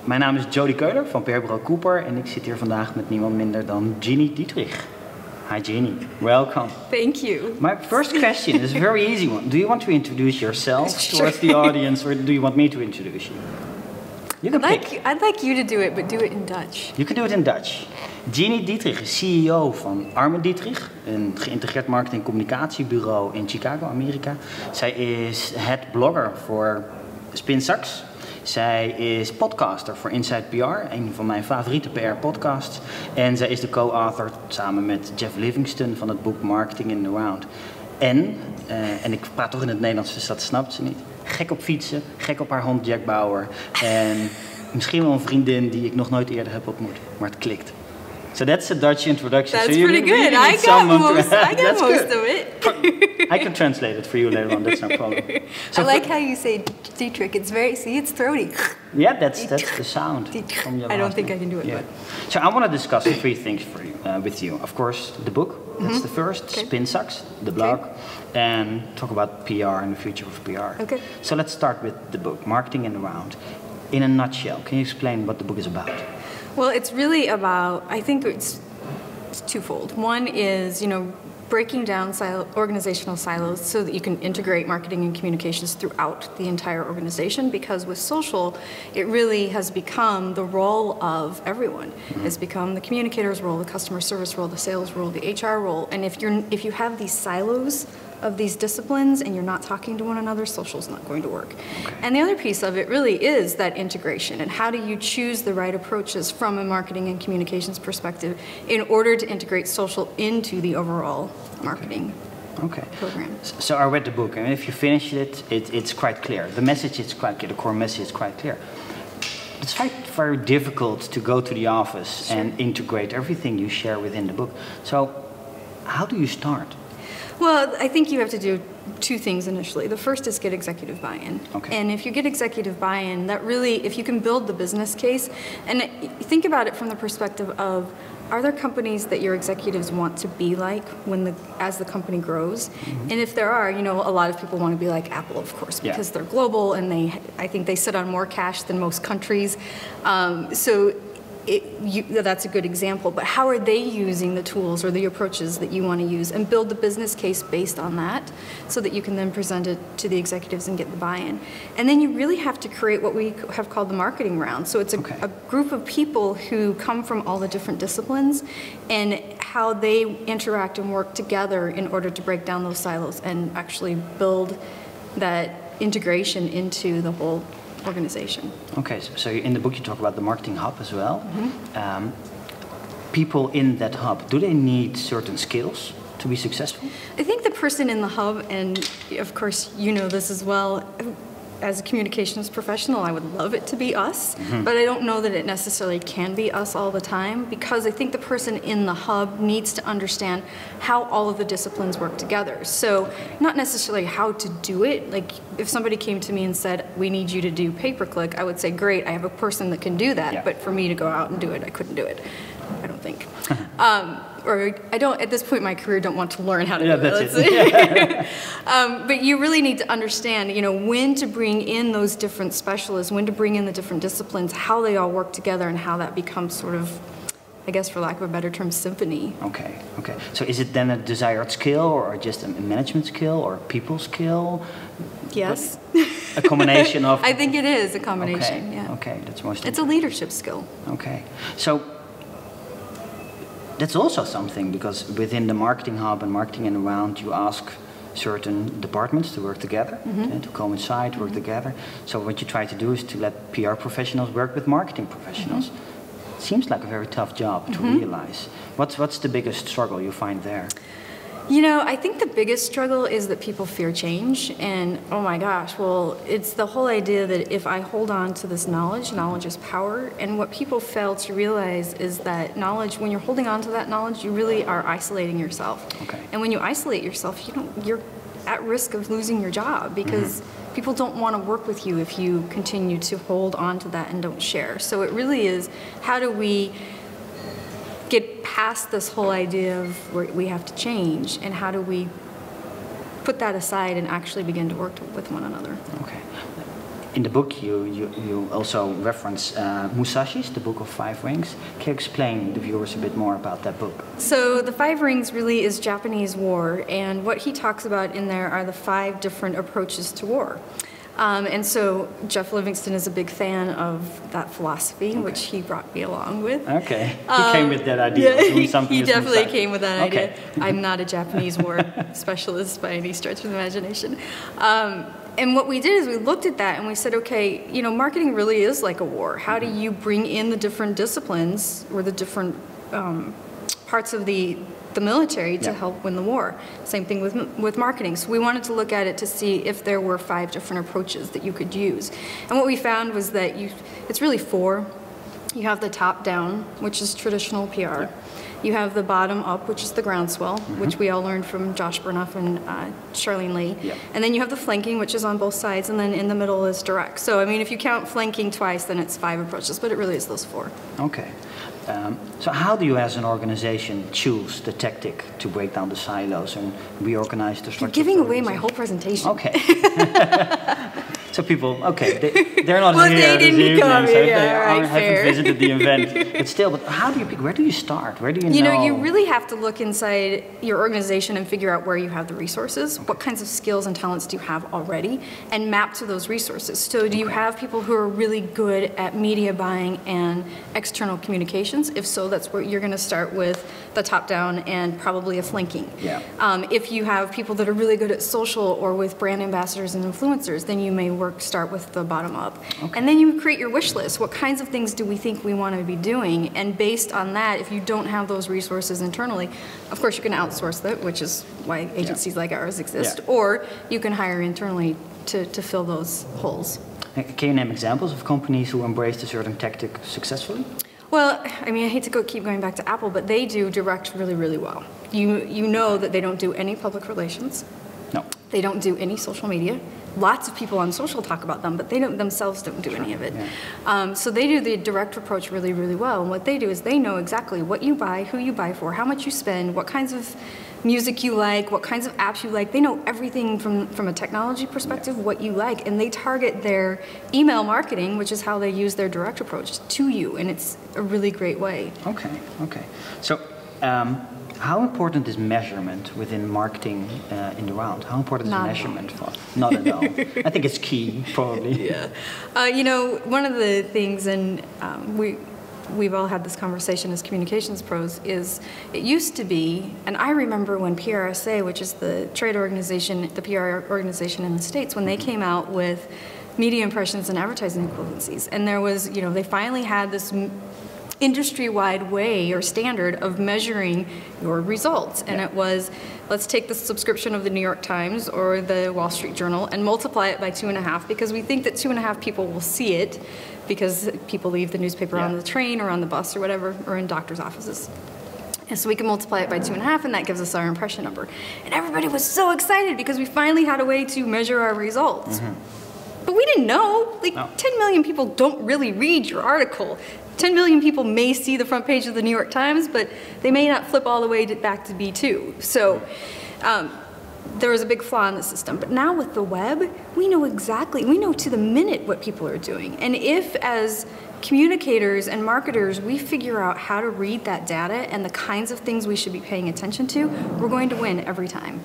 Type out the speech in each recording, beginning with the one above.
Mijn naam is Jody Keuler van PR Bureau Coopr en ik zit hier vandaag met niemand minder dan Gini Dietrich. Hi Gini, welcome. Thank you. My first question is a very easy one. Do you want to introduce yourself towards the audience, or do you want me to introduce you? You can pick. I'd like you to do it, but do it in Dutch. You can do it in Dutch. Gini Dietrich is CEO van Armin Dietrich, een geïntegreerd marketing- en communicatiebureau in Chicago, Amerika. Zij is head blogger voor Spinsax. Zij is podcaster voor Inside PR, een van mijn favoriete PR-podcasts. En zij is de co-author samen met Jeff Livingston van het boek Marketing in the Round. En ik praat toch in het Nederlands, dus dat snapt ze niet. Gek op fietsen, gek op haar hond Jack Bauer. En misschien wel een vriendin die ik nog nooit eerder heb ontmoet, maar het klikt. So that's a Dutch introduction. That's so pretty good. Really I got most of it. I can translate it for you later on. That's no problem. So I like how you say Dietrich. It's very, it's throaty. Yeah, that's the sound. I don't think I can do it. Yeah. But. So I want to discuss three things for you, with you. Of course, the book. That's the first. Okay. Spinsax, the blog, and talk about PR and the future of PR. Okay. So let's start with the book, Marketing in the Round. In a nutshell, can you explain what the book is about? Well, it's really about, I think it's twofold. One is, breaking down organizational silos so that you can integrate marketing and communications throughout the entire organization, because with social, it really has become the role of everyone. It's become the communicator's role, the customer service role, the sales role, the HR role. And if you have these silos of these disciplines and you're not talking to one another, social's not going to work. Okay. And the other piece of it really is that integration, and how do you choose the right approaches from a marketing and communications perspective in order to integrate social into the overall marketing program. So I read the book, and if you finish it, it's quite clear. The message is quite clear, the core message is quite clear. It's very difficult to go to the office and integrate everything you share within the book. So how do you start? Well, I think you have to do two things initially. The first is get executive buy-in. Okay. And if you get executive buy-in, that really, if you can build the business case, and think about it from the perspective of, are there companies that your executives want to be like as the company grows? And if there are, a lot of people want to be like Apple, of course, because they're global and I think they sit on more cash than most countries. That's a good example, but how are they using the tools or the approaches that you want to use, and build the business case based on that so that you can then present it to the executives and get the buy-in. And then you really have to create what we have called the marketing round. So it's a group of people who come from all the different disciplines and how they interact and work together in order to break down those silos and actually build that integration into the whole organization. Okay, so in the book you talk about the marketing hub as well. People in that hub, do they need certain skills to be successful? I think the person in the hub, and of course you know this as well, as a communications professional, I would love it to be us, but I don't know that it necessarily can be us all the time, because I think the person in the hub needs to understand how all of the disciplines work together. So not necessarily how to do it. Like if somebody came to me and said, we need you to do pay-per-click, I would say, great, I have a person that can do that, but for me to go out and do it, I couldn't do it. I don't think. Or I don't, at this point in my career, don't want to learn how to do it. That's it. But you really need to understand, when to bring in those different specialists, when to bring in the different disciplines, how they all work together, and how that becomes sort of, I guess for lack of a better term, symphony. Okay. So is it then a desired skill, or just a management skill, or a people skill? Yes. A combination of... I think it is a combination, yeah. Okay, that's most important. It's a leadership skill. Okay. So that's also something, because within the marketing hub and marketing in the round, you ask certain departments to work together, to coincide, work together. So what you try to do is to let PR professionals work with marketing professionals. It seems like a very tough job to realize. What's the biggest struggle you find there? I think the biggest struggle is that people fear change, and oh my gosh, well, it's the whole idea that if I hold on to this knowledge is power, and what people fail to realize is that knowledge, when you're holding on to that knowledge, you really are isolating yourself. Okay. And when you isolate yourself, you're at risk of losing your job, because people don't want to work with you if you continue to hold on to that and don't share. So it really is, how do we get past this whole idea of where we have to change, and how do we put that aside and actually begin to work with one another? Okay. in the book, you also reference Musashi's, the Book of Five Rings. Can you explain the viewers a bit more about that book? So the Five Rings really is Japanese war, and what he talks about in there are the 5 different approaches to war. And so Jeff Livingston is a big fan of that philosophy, which he brought me along with. Okay, he came with that idea. Yeah, he definitely came with that idea. I'm not a Japanese war specialist by any stretch of the imagination. And what we did is we looked at that and we said, okay, you know, marketing really is like a war. How do you bring in the different disciplines or the different parts of the military to help win the war? Same thing with marketing. So we wanted to look at it to see if there were 5 different approaches that you could use. And what we found was that it's really 4. You have the top down, which is traditional PR. You have the bottom up, which is the groundswell, which we all learned from Josh Burnoff and Charlene Lee. And then you have the flanking, which is on both sides, and then in the middle is direct. So, I mean, if you count flanking twice, then it's 5 approaches, but it really is those 4. Okay. So how do you as an organization choose the tactic to break down the silos and reorganize the structure? You're giving away my whole presentation. Okay. So people, they're not well, here they didn't this evening, come, so if yeah, they right, haven't visited the event. But still, how do you pick? Where do you start? Where do you know? You know, you really have to look inside your organization and figure out where you have the resources. What kinds of skills and talents do you have already, and map to those resources. So do you have people who are really good at media buying and external communications? If so, that's where you're going to start with the top down and probably a flanking. If you have people that are really good at social or with brand ambassadors and influencers, then you may start with the bottom up. And then you create your wish list. What kinds of things do we think we want to be doing? And based on that, if you don't have those resources internally, of course you can outsource that, which is why agencies like ours exist, or you can hire internally to fill those holes. Can you name examples of companies who embraced a certain tactic successfully? Well, I mean, I hate to keep going back to Apple, but they do direct really, really well. You know that they don't do any public relations. No. They don't do any social media. Lots of people on social talk about them, but they themselves don't do any of it. So they do the direct approach really, really well. And what they do is they know exactly what you buy, who you buy for, how much you spend, what kinds of music you like, what kinds of apps you like. They know everything from a technology perspective, what you like, and they target their email marketing, which is how they use their direct approach, to you, and it's a really great way. Okay. So, how important is measurement within marketing in the round? How important is measurement for? Not at all. I think it's key, probably. You know, one of the things, and we've all had this conversation as communications pros, is it used to be, and I remember when PRSA, which is the trade organization, the PR organization in the States, when they came out with media impressions and advertising equivalencies, and there was, you know, they finally had this industry-wide way or standard of measuring your results, and it was, let's take the subscription of the New York Times or the Wall Street Journal and multiply it by 2.5, because we think that 2.5 people will see it because people leave the newspaper on the train or on the bus or whatever, or in doctor's offices. And so we can multiply it by 2.5, and that gives us our impression number. And everybody was so excited because we finally had a way to measure our results. But we didn't know, 10 million people don't really read your article. 10 million people may see the front page of the New York Times, but they may not flip all the way back to B2. So there was a big flaw in the system. But now with the web, we know exactly, we know to the minute what people are doing. And if, as communicators and marketers, we figure out how to read that data and the kinds of things we should be paying attention to, we're going to win every time.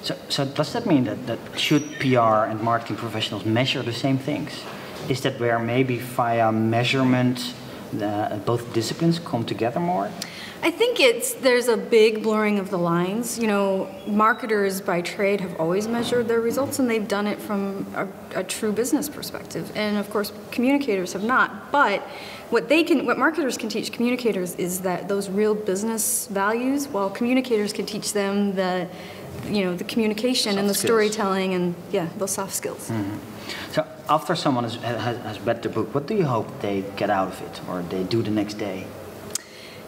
So does that mean that should PR and marketing professionals measure the same things? Is that where maybe via measurement both disciplines come together more? I think there's a big blurring of the lines. You know, marketers by trade have always measured their results, and they've done it from a true business perspective. And of course, communicators have not. But what marketers can teach communicators is that those real business values, while communicators can teach them the communication and the storytelling and those soft skills. So after someone has read the book, what do you hope they get out of it, or they do the next day?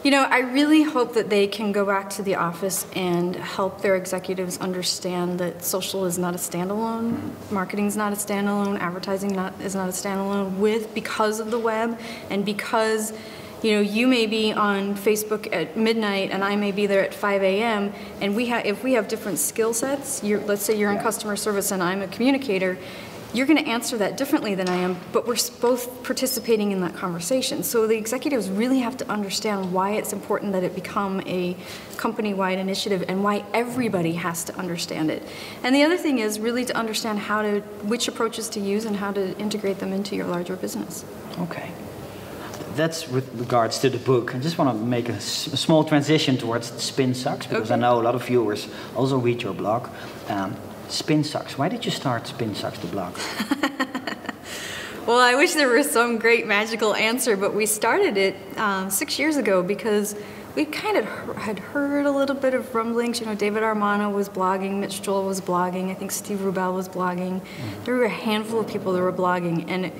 You know, I really hope that they can go back to the office and help their executives understand that social is not a standalone, marketing is not a standalone, advertising is not a standalone, because of the web, and because you may be on Facebook at midnight and I may be there at 5 a.m. and if we have different skill sets, let's say you're in customer service and I'm a communicator, you're going to answer that differently than I am, but we're both participating in that conversation. So the executives really have to understand why it's important that it become a company-wide initiative and why everybody has to understand it. And the other thing is really to understand which approaches to use and how to integrate them into your larger business. Okay. That's with regards to the book. I just want to make a small transition towards Spin Sucks, because I know a lot of viewers also read your blog. Spin Sucks. Why did you start Spin Sucks, the blog? Well, I wish there was some great magical answer, but we started it 6 years ago because we kind of had heard a little bit of rumblings. You know, David Armano was blogging, Mitch Joel was blogging, I think Steve Rubel was blogging. There were a handful of people that were blogging, and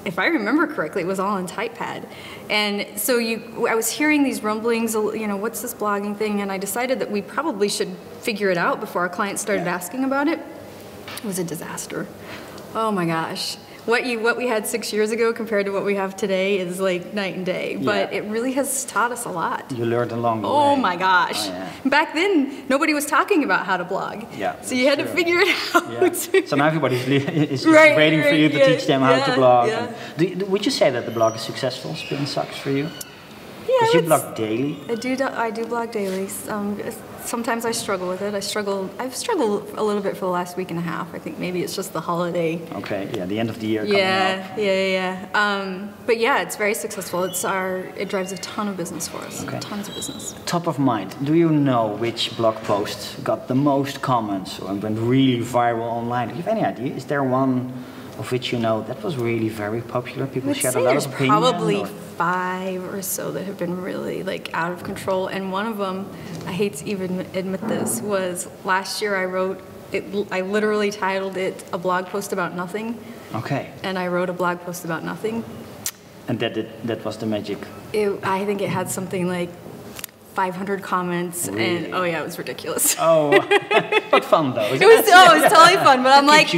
if I remember correctly, it was all on TypePad. And so I was hearing these rumblings, you know, what's this blogging thing? And I decided that we probably should figure it out before our clients started asking about it. It was a disaster. Oh my gosh. What we had 6 years ago compared to what we have today is like night and day. But it really has taught us a lot. You learned along the way. Oh my gosh. Back then, nobody was talking about how to blog. So you had to figure it out. So now everybody is waiting for you to teach them how to blog. Would you say that the blog is successful, Spin Sucks, for you? Because you blog daily. I do blog daily. Sometimes I struggle with it. I've struggled a little bit for the last week and a half. I think maybe it's just the holiday. Okay, the end of the year coming up. But yeah, it's very successful. It drives a ton of business for us. Tons of business. Top of mind, do you know which blog post got the most comments or went really viral online? Do you have any idea? Is there one of which you know that was really very popular? People shared a lot of opinion? Probably 5 or so that have been really like out of control, and one of them, I hate to even admit this, was last year I wrote it. I literally titled it a blog post about nothing. Okay. And I wrote a blog post about nothing. And that was the magic. I think it had something like 500 comments, and it was ridiculous. But fun though. It was totally fun. But I'm like,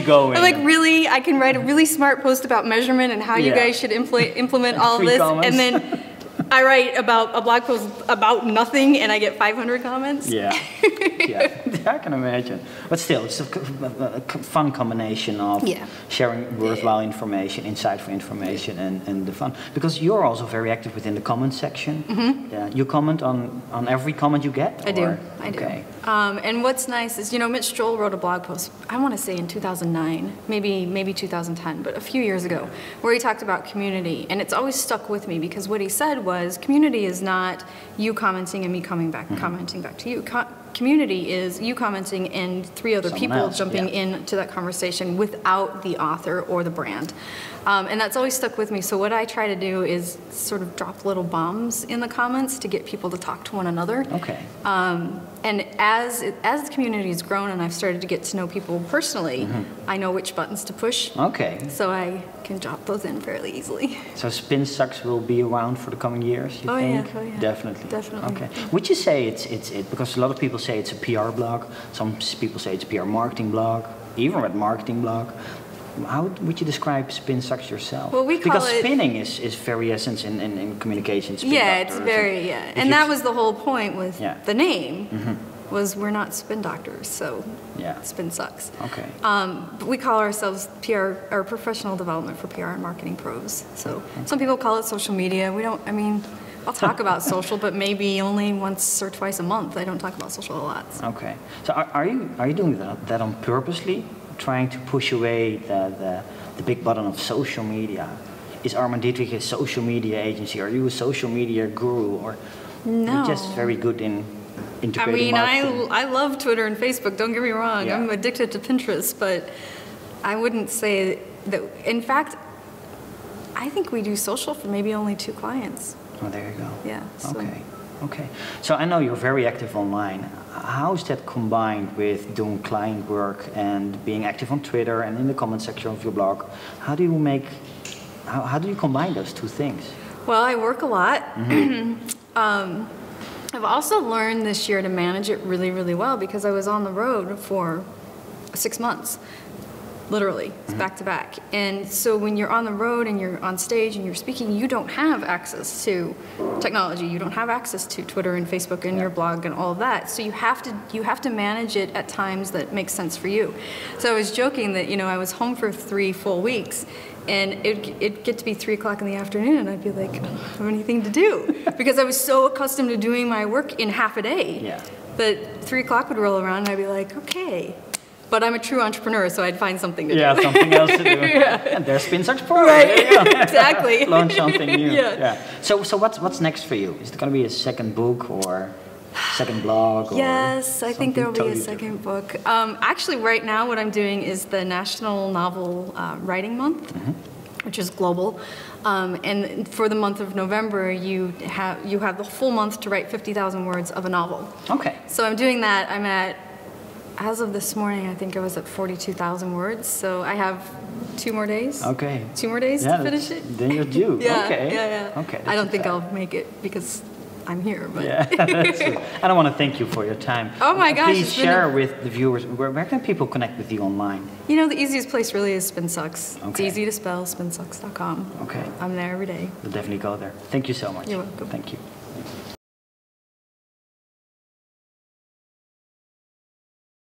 really, I can write a really smart post about measurement and how you guys should implement all of this, comments. And then I write about a blog post about nothing, and I get 500 comments. I can imagine. But still, it's a fun combination of sharing worthwhile information, insightful information, and the fun. Because you're also very active within the comment section. You comment on every comment you get? I do. And what's nice is, you know, Mitch Joel wrote a blog post, I want to say in 2009, maybe 2010, but a few years ago, where he talked about community. And it's always stuck with me because what he said was, community is not you commenting and me commenting back to you. Community is you commenting and 3 other people jumping into that conversation without the author or the brand. And that's always stuck with me. So what I try to do is sort of drop little bombs in the comments to get people to talk to one another. And as the community has grown and I've started to get to know people personally, I know which buttons to push. So I can drop those in fairly easily. So Spin Sucks will be around for the coming years, you think? Definitely. Would you say it's because a lot of people say it's a PR blog, some people say it's a PR marketing blog, even a marketing blog. How would you describe Spin Sucks yourself? Well, because spinning is very essence in communication. It's very, and that was the whole point with the name, was we're not spin doctors, so Spin Sucks. But we call ourselves PR, or professional development for PR and marketing pros. So some people call it social media. I'll talk about social, but maybe only once or twice a month. I don't talk about social a lot. So. So are you doing that on purposely? Trying to push away the big button of social media? Is Gini Dietrich a social media agency? Are you a social media guru? Or you're just very good in integrating marketing? I love Twitter and Facebook, don't get me wrong. I'm addicted to Pinterest, but I wouldn't say that. In fact, I think we do social for maybe only 2 clients. Oh, there you go. So. Okay. So I know you're very active online. How is that combined with doing client work and being active on Twitter and in the comment section of your blog? How do you combine those 2 things? Well, I work a lot. I've also learned this year to manage it really, really well because I was on the road for 6 months. Literally, it's back to back. And so when you're on the road and you're on stage and you're speaking, you don't have access to technology. You don't have access to Twitter and Facebook and your blog and all of that. So you have to manage it at times that make sense for you. So I was joking that, you know, I was home for 3 full weeks, and it'd get to be 3 o'clock in the afternoon, and I'd be like, I don't have anything to do. Because I was so accustomed to doing my work in half a day. Yeah. That 3 o'clock would roll around, and I'd be like, okay. But I'm a true entrepreneur, so I'd find something to do. Yeah, something else to do. Yeah. And there's SpinSucks Pro. Right, There you go. exactly. Launch something new. Yeah. So what's next for you? Is it going to be a second book or second blog? Yes, I think there will be a totally second book. Actually, right now what I'm doing is the National Novel Writing Month, which is global. And for the month of November, you have the full month to write 50,000 words of a novel. Okay. So I'm doing that. I'm at, as of this morning, I think I was at 42,000 words. So I have 2 more days. Okay. 2 more days to finish it. Then you're due. Yeah, Okay. yeah. Okay. I don't think I'll make it because I'm here. But Yeah, that's true. And I want to thank you for your time. Oh my gosh, Please it's been share with the viewers, where can people connect with you online? you know, the easiest place really is SpinSucks. It's Okay. easy to spell, spinsucks.com. Okay. I'm there every day. We'll definitely go there. Thank you so much. You're welcome. Thank you.